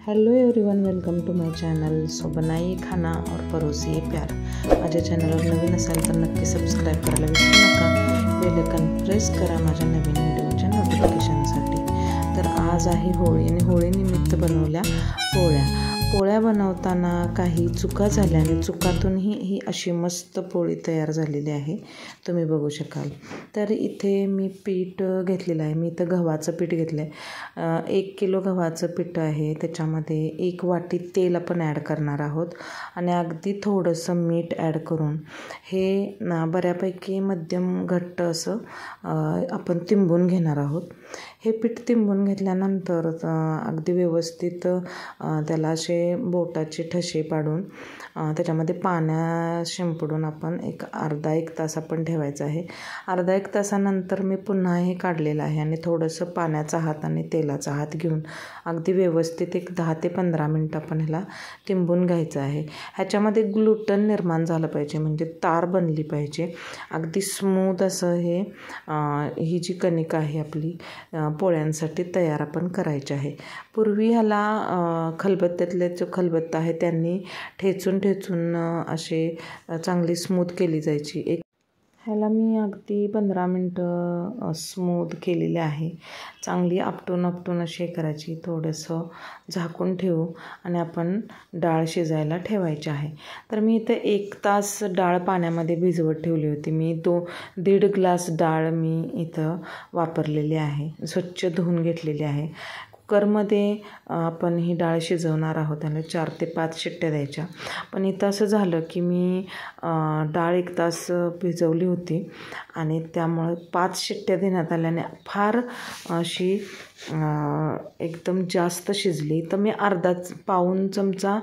Hello everyone, welcome to my channel. So बनाइए खाना और परोसिए प्यार। माझ्या चॅनलवर नवीन असाल तर नक्की सबस्क्राईब करायला विसरू नका। बेल आयकॉन प्रेस करा माझ्या नवीन व्हिडिओच्या नोटिफिकेशनसाठी। तर आज आहे होळी आणि होळीनिमित्त बनवल्या पोळ्या बनवताना काही चुका झाल्या आणि चुकातूनही ही अशी मस्त पोळी तयार झालेली आहे, तुम्ही बघू शकाल। तर इथे मी पीठ घेतलेलं आहे। मी इथं गव्हाचं पीठ घेतलं आहे। 1 किलो गव्हाचं पीठ आहे। त्याच्यामध्ये 1 वाटी तेल आपण ॲड करणार आहोत आणि अगदी थोडंसं मीठ ॲड करून हे बऱ्यापैकी मध्यम घट्ट असं आपण तिंबून घेणार आहोत। हे पीठ तिंबून घेतल्यानंतर अगदी व्यवस्थित त्याला असे बोटाचे ठसे पाडून त्याच्यामध्ये पाण्या शिंपडून आपण अर्धा एक तास आपण ठेवायचं आहे। अर्धा एक तासानंतर मी पुन्हा हे काढलेलं आहे आणि थोडंसं पाण्याचा हात आणि तेलाचा हात घेऊन अगदी व्यवस्थित 10 ते 15 मिनटं आपण ह्याला तिंबून घ्यायचं आहे। ह्याच्यामध्ये ग्लुटन निर्माण झालं पाहिजे, म्हणजे तार बनली पाहिजे। अगदी स्मूथ असं ही जी कणिक आहे आपली पोळ्यांसाठी तयार आपण करायची आहे। पूर्वी ह्याला खलबत्त्यातले जो खलबत्ता आहे त्यांनी ठेचून असे चांगली स्मूथ केली जायची। ह्याला मी अगदी 15 मिनटं स्मूथ केलेले आहे। चांगली आपटून अशी करायची। थोडंसं झाकून ठेवू आणि आपण डाळ शिजायला ठेवायची आहे। तर मी इथं 1 तास डाळ पाण्यामध्ये भिजवत ठेवली होती। मी 1.5 ग्लास डाळ मी इथं वापरलेली आहे, स्वच्छ धुवून घेतलेली आहे। कुकरमध्ये आपण ही डाळ शिजवणार आहोत आणि 4 ते 5 शिट्ट्या द्यायच्या। पण इथं असं झालं की मी डाळ 1 तास भिजवली होती आणि त्यामुळे 5 शिट्ट्या देण्यात आल्याने फार अशी एकदम जास्त शिजली। तर मी पाऊण चमचा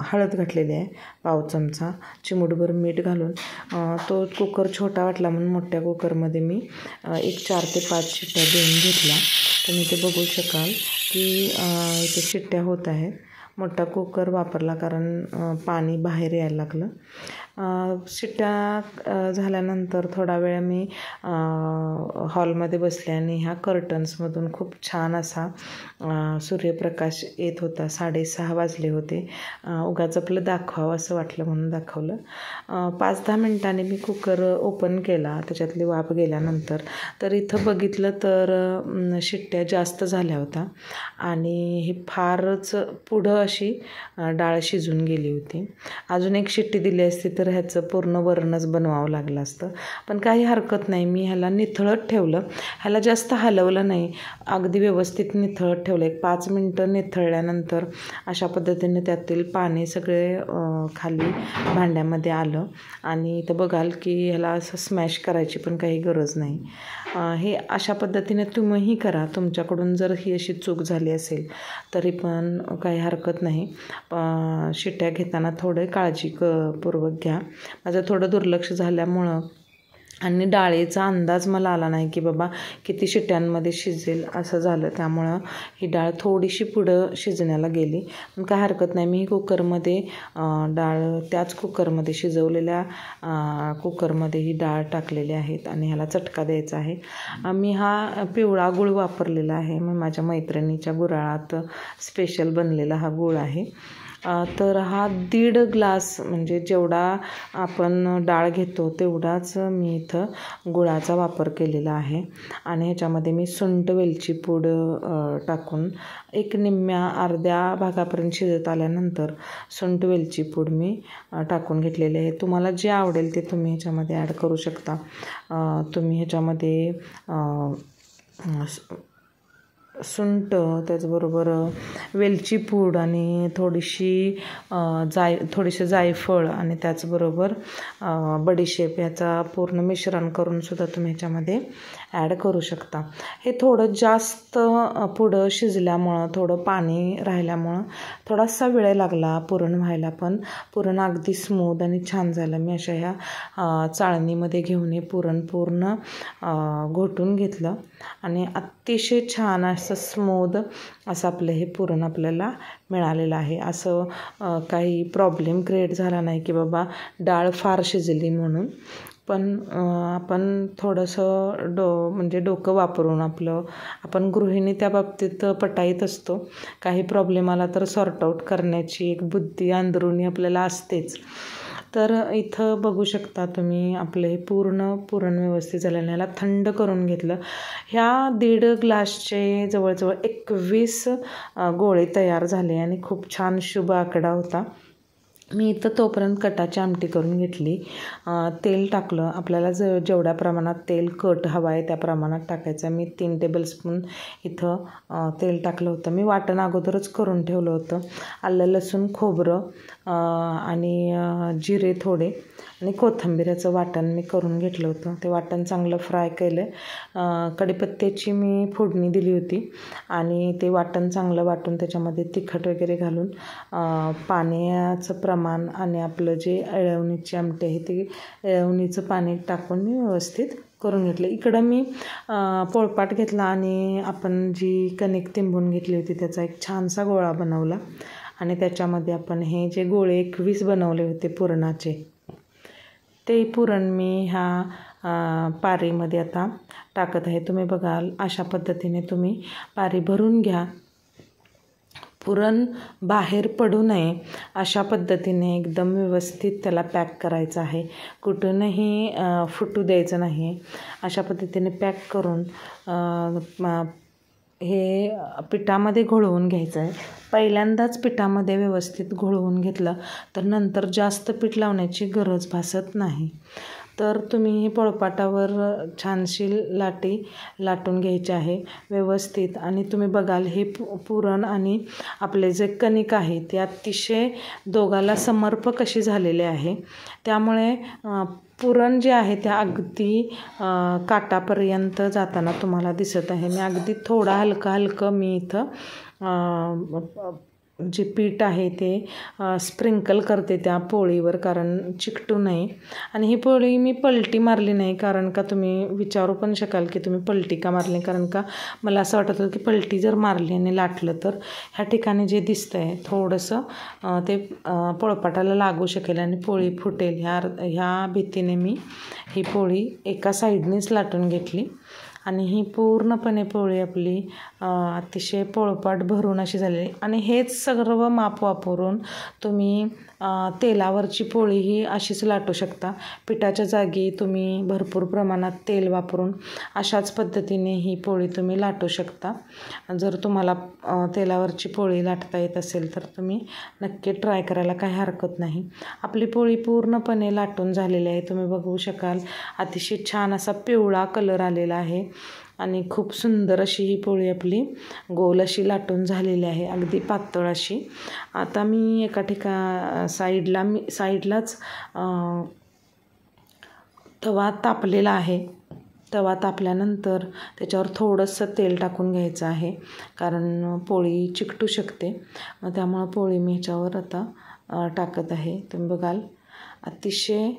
हळद घातलेली आहे, पाव चमचा, चिमूटभर मीठ घालून तो कुकर छोटा वाटला म्हणून मोठ्या कुकरमध्ये मी 4 ते 5 शिट्ट्या देऊन घेतल्या। तुम्ही ते बघू शकाल की इथे शिट्ट्या होत आहेत। मोठा कुकर वापरला कारण पाणी बाहेर यायला लागलं। शिट्ट्या झाल्यानंतर थोडा वेळ मी हॉलमध्ये बसले आणि ह्या कर्टन्समधून खूप छान असा सूर्यप्रकाश येत होता। 6:30 वाजले होते। उगाच आपलं दाखवावं असं वाटलं म्हणून दाखवलं। 5-10 मिनटांनी मी कुकर ओपन केला, त्याच्यातली वाफ गेल्यानंतर तर इथं बघितलं तर शिट्ट्या जास्त झाल्या होत्या आणि ही फारच पुढं अशी डाळ शिजून गेली होती। अजून 1 शिट्टी दिली असती तर ह्याचं पूर्ण वरणच बनवावं लागलं असतं, पण काही हरकत नाही। मी ह्याला निथळत ठेवलं, ह्याला जास्त हलवलं नाही, अगदी व्यवस्थित निथळत ठेवलं। 5 मिनटं निथळल्यानंतर अशा पद्धतीने त्यातील पाणी सगळे खाली भांड्यामध्ये आलं आणि इथं बघाल की ह्याला असं स्मॅश करायची पण काही गरज नाही। हे अशा पद्धतीने तुम्हीही करा। तुमच्याकडून जर ही अशी चूक झाली असेल तरी पण काही हरकत नाही। शिट्ट्या घेताना थोडं काळजीपूर्वक घ्या। माझं थोडं दुर्लक्ष झाल्यामुळं आणि डाळीचा अंदाज मला आला नाही की बाबा किती शिट्ट्यांमध्ये शिजेल असं झालं, त्यामुळं ही डाळ थोडीशी पुढं शिजण्याला गेली। पण काय हरकत नाही, मी कुकरमध्ये डाळ त्याच कुकरमध्ये शिजवलेल्या कुकरमध्ये ही डाळ टाकलेली आहेत आणि ह्याला चटका द्यायचा आहे। मी हा पिवळा गूळ वापरलेला आहे, मग माझ्या मैत्रिणीच्या गुऱ्हाळात स्पेशल बनलेला हा गूळ आहे। तर हा 1.5 ग्लास म्हणजे जेवढा आपण डाळ घेतो तेवढाच मी इथं गुळाचा वापर केलेला आहे आणि ह्याच्यामध्ये मी सुंठ वेलची पूड टाकून अर्ध्या भागापर्यंत शिजत आल्यानंतर सुंठ वेलची पूड मी टाकून घेतलेली आहे। तुम्हाला जे आवडेल ते तुम्ही ह्याच्यामध्ये ॲड करू शकता। तुम्ही ह्याच्यामध्ये सुंठ, त्याचबरोबर वेलची पूड आणि थोडीशी जायफळ आणि त्याचबरोबर बडीशेप ह्याचा पूर्ण मिश्रण करून सुद्धा तुम्ही ह्याच्यामध्ये ॲड करू शकता। हे थोडं जास्त पुढं शिजल्यामुळं, थोडं पाणी राहिल्यामुळं थोडासा वेळ लागला पुरण व्हायला, पण पुरण अगदी स्मूथ आणि छान झालं। मी अशा ह्या चाळणीमध्ये घेऊन हे पुरण पूर्ण घोटून घेतलं आणि अतिशय छान असं स्मूथ असं आपलं हे पुरण आपल्याला मिळालेलं आहे। असं काही प्रॉब्लेम क्रिएट झाला नाही की बाबा डाळ फार शिजली म्हणून। पण आपण थोडंसं म्हणजे डोकं वापरून आपण गृहिणी त्या बाबतीत पटाईत असतो. काही प्रॉब्लेम आला तर सॉर्ट आऊट करण्याची एक बुद्धी अंदरुनी आपल्याला असतेच. तर इथं बघू शकता तुम्ही आपले पूर्ण पुरण व्यवस्थित झाल्याने याला थंड करून घेतलं. ह्या 1.5 ग्लासचे जवळजवळ 21 गोळे तयार झाले आणि खूप छान शुभ आकडा होता. मी इथं तोपर्यंत कटाची आमटी करून घेतली. तेल टाकलं. आपल्याला जेवढ्या प्रमाणात तेल कट हवा आहे त्या प्रमाणात टाकायचं. मी 3 टेबलस्पून इथं तेल टाकलं होतं. मी वाटण अगोदरच करून ठेवलं होतं. आलं लसूण खोबरं आणि जिरे थोडे आणि कोथिंबीरचं वाटण मी करून घेतलं होतं. ते वाटण चांगलं फ्राय केलं. कढीपत्त्याची मी फोडणी दिली होती आणि ते वाटण चांगलं वाटून त्याच्यामध्ये तिखट वगैरे घालून पाण्याचं प्रमाण आणि आपलं जे एळवणीची आमटी आहे ते एळवणीचं पाणी टाकून मी व्यवस्थित करून घेतलं. इकडं मी पोळपाट घेतला आणि आपण जी कणिक तिंबून घेतली होती त्याचा एक छानसा गोळा बनवला आणि त्याच्यामध्ये आपण हे जे गोळे 21 बनवले होते पुरणाचे ते पुरण मी ह्या पारीमध्ये आता टाकत आहे. तुम्ही बघाल अशा पद्धतीने तुम्ही पारी भरून घ्या. पुरण बाहेर पडू नये अशा पद्धतीने एकदम व्यवस्थित त्याला पॅक करायचं आहे. कुठूनही फुटू द्यायचं नाही. अशा पद्धतीने पॅक करून हे पिठामध्ये घोळवून घ्यायचं आहे. पहिल्यांदाच पिठामध्ये व्यवस्थित घोळवून घेतलं तर नंतर जास्त पीठ लावण्याची गरज भासत नाही. तर तुम्ही पोळपाटावर छानशी लाटी लाटून घ्यायची आहे व्यवस्थित. आणि तुम्ही बघाल हे पुरण आणि आपले जे कणिक आहे ते अतिशय दोघाला समर्पक अशी झालेले आहे. त्यामुळे पुरण जे आहे ते अगदी काटापर्यंत जाताना तुम्हाला दिसत आहे. मी अगदी थोडा हलकं मी इथं जे पीठ आहे ते स्प्रिंकल करते त्या पोळीवर कारण चिकटू नये. आणि ही पोळी मी पलटी मारली नाही कारण का तुम्ही विचारू पण शकाल की तुम्ही पलटी का मारली, कारण का मला असं वाटत होतं की पलटी जर मारली आणि लाटलं तर ह्या ठिकाणी जे दिसतं आहे थोडंसं ते पोळपाटाला लागू शकेल आणि पोळी फुटेल. ह्या भीतीने मी ही पोळी एका साईडनेच लाटून घेतली आणि ही पूर्णपणे पोळी आपली अतिशय पोळपाट भरून अशी झालेली. आणि हेच सर्व माप वापरून तुम्ही तेलावरची पोळी ही अशीच लाटू शकता. पिठाच्या जागी तुम्ही भरपूर प्रमाणात तेल वापरून अशाच पद्धतीने ही पोळी तुम्ही लाटू शकता. जर तुम्हाला तेलावरची पोळी लाटता येत असेल तर तुम्ही नक्की ट्राय करायला काही हरकत नाही. आपली पोळी पूर्णपणे लाटून झालेली आहे. तुम्ही बघू शकाल अतिशय छान असा पिवळा कलर आलेला आहे आणि खूप सुंदर अशी ही पोळी आपली गोल अशी लाटून झालेली आहे, अगदी पातळ अशी. आता मी एका साईडलाच तवा तापलेला आहे. तवा तापल्यानंतर त्याच्यावर थोडंसं तेल टाकून घ्यायचं आहे कारण पोळी चिकटू शकते. मग त्यामुळं पोळी मी ह्याच्यावर आता टाकत आहे. तुम्ही बघाल अतिशय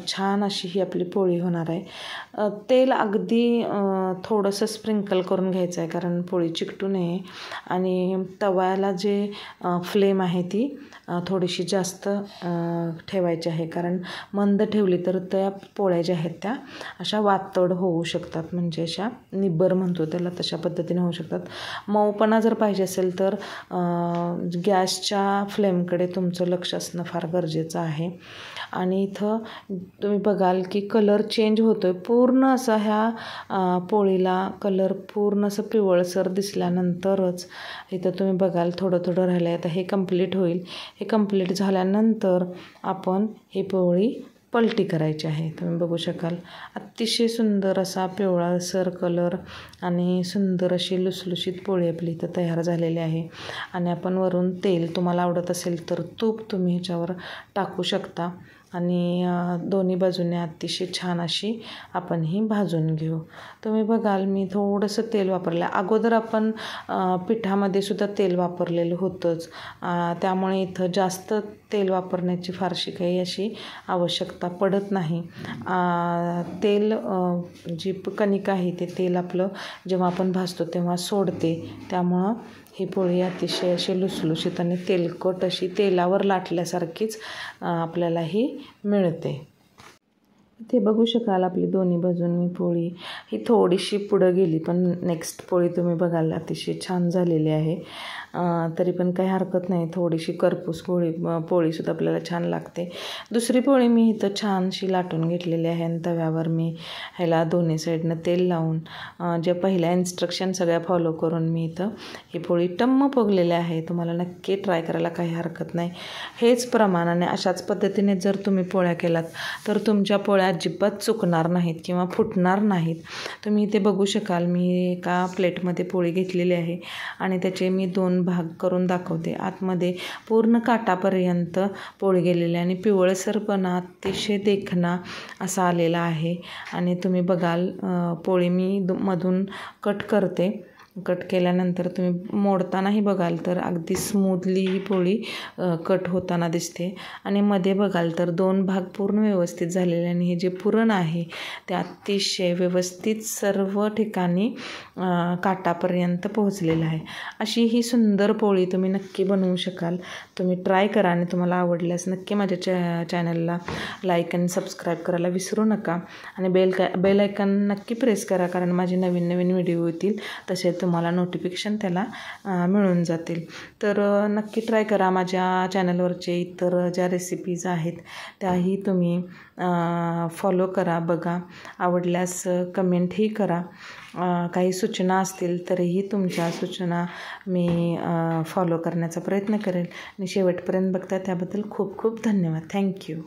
छान अशी ही आपली पोळी होणार आहे. तेल अगदी थोडंसं स्प्रिंकल करून घ्यायचं आहे कारण पोळी चिकटू नये. आणि तव्याला जे फ्लेम आहे ती थोडीशी जास्त ठेवायची आहे कारण मंद ठेवली तर त्या पोळ्या ज्या आहेत त्या अशा वातड होऊ शकतात, म्हणजे अशा निब्बर म्हणतो त्याला तशा पद्धतीने होऊ शकतात. मऊपणा जर पाहिजे असेल तर गॅसच्या फ्लेमकडे तुमचं लक्ष असणं फार गरजेचं आहे. आणि इथं तुम्ही बघाल की कलर चेंज होतो आहे पूर्ण असा. ह्या पोळीला कलर पूर्ण असं पिवळसर दिसल्यानंतरच इथं तुम्ही बघाल थोडं राहिलं आहे. आता हे कंप्लीट होईल. हे कंप्लीट झाल्यानंतर आपण ही पोळी पलटी करायची आहे. तुम्ही बघू शकाल अतिशय सुंदर असा पिवळासर कलर आणि सुंदर अशी लुसलुशीत पोळी आपली इथं तयार झालेली आहे. आणि आपण वरून तेल तुम्हाला आवडत असेल तर तूप तुम्ही ह्याच्यावर टाकू शकता आणि दोन्ही बाजूने अतिशय छान अशी आपण ही भाजून घेऊ. तुम्ही बघाल मी थोडंसं तेल वापरलं. अगोदर आपण पिठामध्ये सुद्धा तेल वापरलेलं होतंच, त्यामुळे इथं जास्त तेल वापरण्याची फारशी काही अशी आवश्यकता पडत नाही. तेल जी कणिक आहे ते तेल आपलं जेव्हा आपण भाजतो तेव्हा सोडते. त्यामुळं ही पोळी अतिशय अशी लुसलुशीत आणि तेलकट अशी तेलावर लाटल्यासारखीच आपल्याला ही मिळते। इथे बघू शकाल आपली दोन्ही बाजूंनी पोळी ही थोडीशी पुढं गेली, पण नेक्स्ट पोळी तुम्ही बघाल अतिशय छान झालेली आहे। तरी पण काही हरकत नाही, थोडीशी करपूस पोळीसुद्धा आपल्याला छान लागते। दुसरी पोळी मी इथं छानशी लाटून घेतलेली आहे आणि तव्यावर मी ह्याला दोन्ही साईडनं तेल लावून ज्या पहिल्या इन्स्ट्रक्शन सगळ्या फॉलो करून मी इथं ही पोळी टम्म फुगलेली आहे। तुम्हाला नक्की ट्राय करायला काही हरकत नाही। हेच प्रमाणाने अशाच पद्धतीने जर तुम्ही पोळ्या केलात तर तुमच्या पोळ्या अजिबात चुकणार नाहीत किंवा फुटणार नाहीत। तुम्ही इथे बघू शकाल मी एका प्लेटमध्ये पोळी घेतलेली आहे आणि त्याचे मी 2 भाग करून दाखवते। आतमध्ये पूर्ण काटापर्यंत पोळी गेलेली आणि पिवळसरपणा अतिशय देखणा असा आलेला आहे। आणि तुम्ही बघाल पोळी मी मधून कट करते। कट केल्यानंतर तुम्ही मोडतानाही बघाल तर अगदी स्मूथली ही पोळी कट होताना दिसते आणि मध्ये बघाल तर 2 भाग पूर्ण व्यवस्थित झालेले आणि हे जे पुरण आहे ते अतिशय व्यवस्थित सर्व ठिकाणी काटापर्यंत पोहोचलेलं आहे। अशी ही सुंदर पोळी तुम्ही नक्की बनवू शकाल। तुम्ही ट्राय करा आणि तुम्हाला आवडल्यास नक्की माझ्या चॅनलला लाईक आणि सबस्क्राईब करायला विसरू नका आणि बेल आयकॉन नक्की प्रेस करा, कारण माझे नवीन व्हिडिओ येतील तसे तुम्हाला नोटिफिकेशन त्याला मिळून जातील। तर नक्की ट्राय करा। माझ्या चॅनलवरचे इतर ज्या रेसिपीज आहेत त्याही तुम्ही फॉलो करा, बघा, आवडल्यास कमेंटही करा। काही सूचना असतील तरीही तुमच्या सूचना मी फॉलो करण्याचा प्रयत्न करेल। आणि शेवटपर्यंत बघता त्याबद्दल खूप खूप धन्यवाद। थँक्यू।